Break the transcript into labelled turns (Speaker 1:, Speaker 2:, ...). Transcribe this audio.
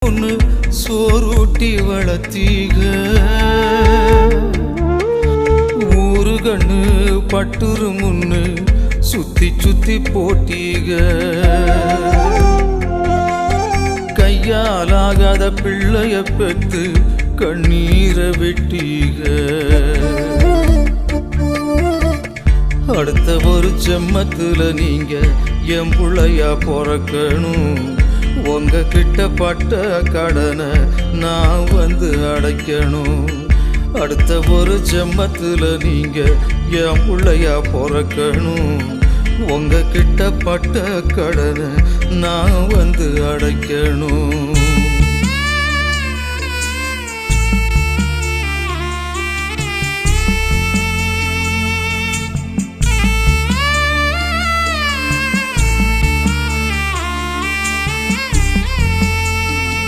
Speaker 1: ஒன்று சோறுட்டி வளர்த்தீக ஊரு கண்ணு பட்டுரு முன்னு சுத்தி சுத்தி போட்டீக கையாலாகாத பிள்ளைய பெத்து கண்ணீரை வெட்டீக அடுத்த ஒரு ஜென்மத்துல நீங்க என் புள்ளையா பிறக்கணும் உங்க கிட்ட பட்ட கடனை நான் வந்து அடைக்கணும் அடுத்த ஒரு ஜென்மத்துல நீங்க என் புள்ளையா பிறக்கணும் உங்க கிட்ட பட்ட கடனை நான் வந்து அடைக்கணும்